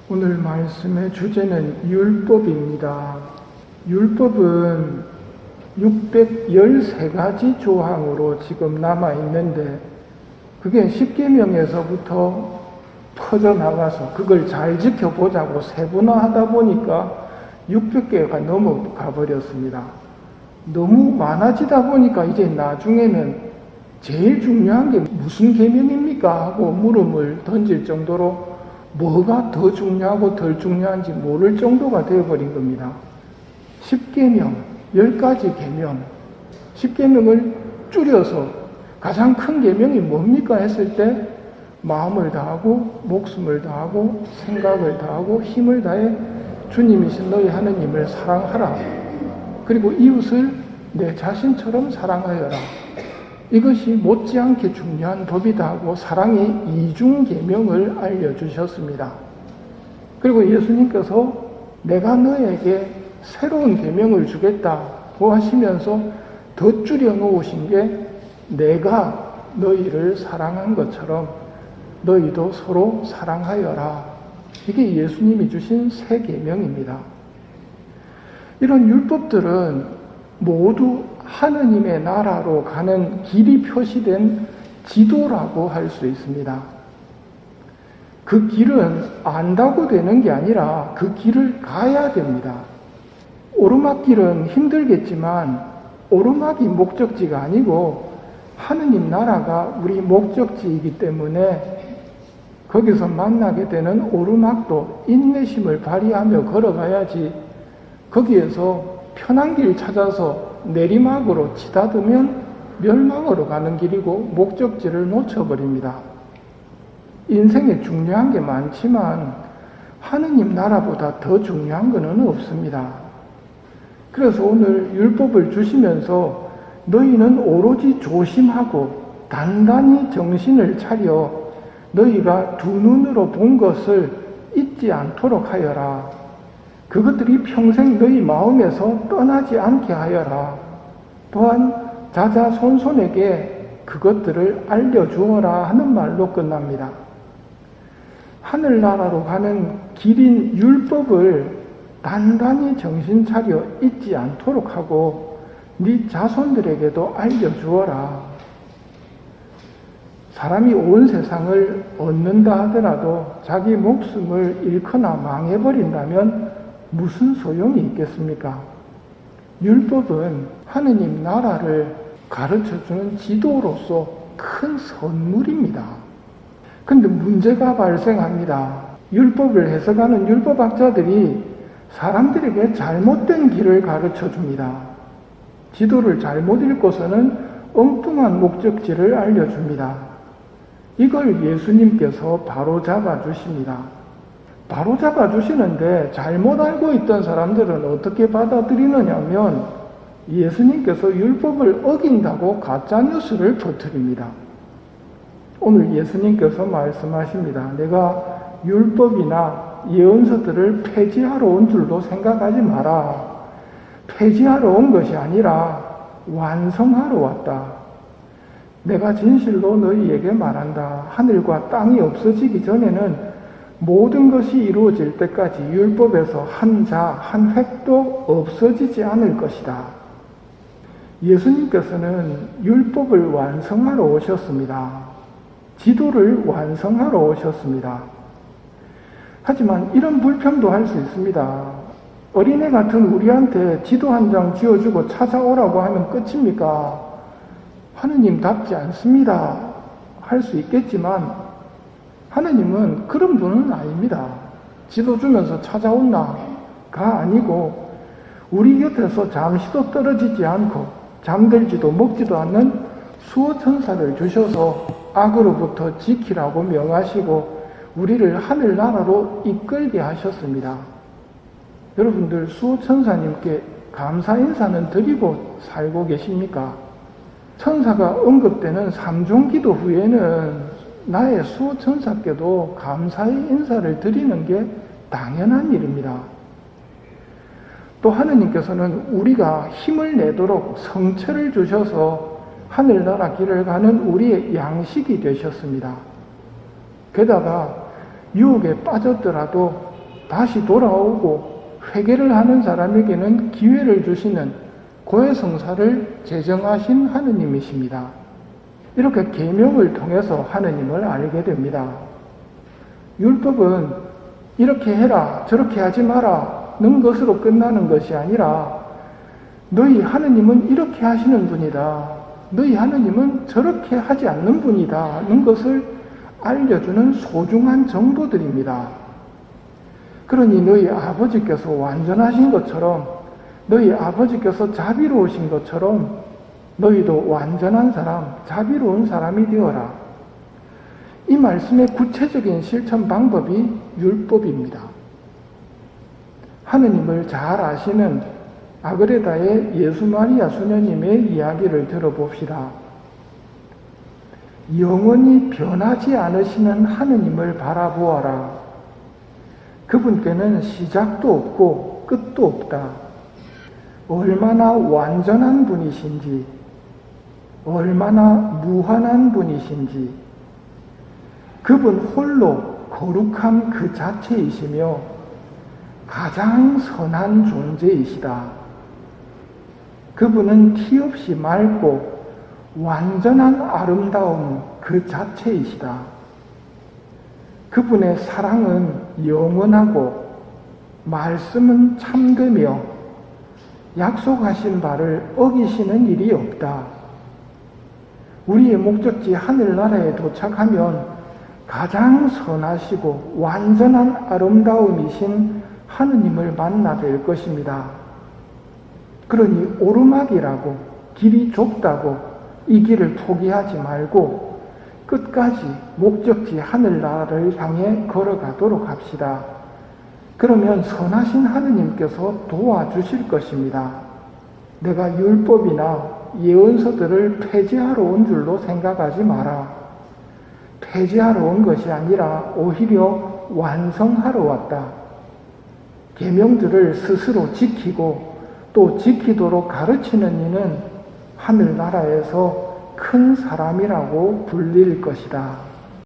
오늘 말씀의 주제는 율법입니다. 율법은 613가지 조항으로 지금 남아있는데 그게 십계명에서부터 퍼져나가서 그걸 잘 지켜보자고 세분화하다 보니까 600개가 넘어가 버렸습니다. 너무 많아지다 보니까 이제 나중에는 제일 중요한 게 무슨 계명입니까? 하고 물음을 던질 정도로 뭐가 더 중요하고 덜 중요한지 모를 정도가 되어버린 겁니다. 10계명, 10가지 계명, 10계명을 줄여서 가장 큰 계명이 뭡니까 했을 때 마음을 다하고 목숨을 다하고 생각을 다하고 힘을 다해 주님이신 너희 하느님을 사랑하라. 그리고 이웃을 내 자신처럼 사랑하여라. 이것이 못지않게 중요한 법이다 하고 사랑의 이중계명을 알려주셨습니다. 그리고 예수님께서 내가 너에게 새로운 계명을 주겠다고 하시면서 더 줄여 놓으신 게 내가 너희를 사랑한 것처럼 너희도 서로 사랑하여라. 이게 예수님이 주신 새 계명입니다. 이런 율법들은 모두 하느님의 나라로 가는 길이 표시된 지도라고 할 수 있습니다. 그 길은 안다고 되는 게 아니라 그 길을 가야 됩니다. 오르막길은 힘들겠지만 오르막이 목적지가 아니고 하느님 나라가 우리 목적지이기 때문에 거기서 만나게 되는 오르막도 인내심을 발휘하며 걸어가야지 거기에서 편한 길 찾아서 내리막으로 치닫으면 멸망으로 가는 길이고 목적지를 놓쳐버립니다. 인생에 중요한 게 많지만 하느님 나라보다 더 중요한 것은 없습니다. 그래서 오늘 율법을 주시면서 너희는 오로지 조심하고 단단히 정신을 차려 너희가 두 눈으로 본 것을 잊지 않도록 하여라. 그것들이 평생 너희 마음에서 떠나지 않게 하여라. 또한 자자손손에게 그것들을 알려주어라 하는 말로 끝납니다. 하늘나라로 가는 길인 율법을 단단히 정신 차려 잊지 않도록 하고 네 자손들에게도 알려주어라. 사람이 온 세상을 얻는다 하더라도 자기 목숨을 잃거나 망해버린다면 무슨 소용이 있겠습니까? 율법은 하느님 나라를 가르쳐주는 지도로서 큰 선물입니다. 근데 문제가 발생합니다. 율법을 해석하는 율법학자들이 사람들에게 잘못된 길을 가르쳐줍니다. 지도를 잘못 읽고서는 엉뚱한 목적지를 알려줍니다. 이걸 예수님께서 바로 잡아주십니다. 바로 잡아주시는데 잘못 알고 있던 사람들은 어떻게 받아들이느냐면 예수님께서 율법을 어긴다고 가짜뉴스를 퍼뜨립니다. 오늘 예수님께서 말씀하십니다. 내가 율법이나 예언서들을 폐지하러 온 줄도 생각하지 마라. 폐지하러 온 것이 아니라 완성하러 왔다. 내가 진실로 너희에게 말한다. 하늘과 땅이 없어지기 전에는 모든 것이 이루어질 때까지 율법에서 한 자, 한 획도 없어지지 않을 것이다. 예수님께서는 율법을 완성하러 오셨습니다. 지도를 완성하러 오셨습니다. 하지만 이런 불평도 할 수 있습니다. 어린애 같은 우리한테 지도 한 장 지어주고 찾아오라고 하면 끝입니까? 하느님답지 않습니다. 할 수 있겠지만 하느님은 그런 분은 아닙니다. 지도 주면서 찾아온나가 아니고 우리 곁에서 잠시도 떨어지지 않고 잠들지도 먹지도 않는 수호천사를 주셔서 악으로부터 지키라고 명하시고 우리를 하늘나라로 이끌게 하셨습니다. 여러분들 수호천사님께 감사 인사는 드리고 살고 계십니까? 천사가 언급되는 삼종기도 후에는 나의 수호천사께도 감사의 인사를 드리는 게 당연한 일입니다. 또 하느님께서는 우리가 힘을 내도록 성체를 주셔서 하늘나라 길을 가는 우리의 양식이 되셨습니다. 게다가 유혹에 빠졌더라도 다시 돌아오고 회개를 하는 사람에게는 기회를 주시는 고해성사를 제정하신 하느님이십니다. 이렇게 계명을 통해서 하느님을 알게 됩니다. 율법은 이렇게 해라 저렇게 하지 마라 는 것으로 끝나는 것이 아니라 너희 하느님은 이렇게 하시는 분이다, 너희 하느님은 저렇게 하지 않는 분이다 는 것을 알려주는 소중한 정보들입니다. 그러니 너희 아버지께서 완전하신 것처럼, 너희 아버지께서 자비로우신 것처럼 너희도 완전한 사람, 자비로운 사람이 되어라. 이 말씀의 구체적인 실천 방법이 율법입니다. 하느님을 잘 아시는 아그레다의 예수마리아 수녀님의 이야기를 들어봅시다. 영원히 변하지 않으시는 하느님을 바라보아라. 그분께는 시작도 없고 끝도 없다. 얼마나 완전한 분이신지, 얼마나 무한한 분이신지, 그분 홀로 거룩함 그 자체이시며 가장 선한 존재이시다. 그분은 티 없이 맑고 완전한 아름다움 그 자체이시다. 그분의 사랑은 영원하고 말씀은 참되며 약속하신 바를 어기시는 일이 없다. 우리의 목적지 하늘나라에 도착하면 가장 선하시고 완전한 아름다움이신 하느님을 만나 뵐 것입니다. 그러니 오르막이라고 길이 좁다고 이 길을 포기하지 말고 끝까지 목적지 하늘나라를 향해 걸어가도록 합시다. 그러면 선하신 하느님께서 도와주실 것입니다. 내가 율법이나 예언서들을 폐지하러 온 줄로 생각하지 마라. 폐지하러 온 것이 아니라 오히려 완성하러 왔다. 계명들을 스스로 지키고 또 지키도록 가르치는 이는 하늘나라에서 큰 사람이라고 불릴 것이다.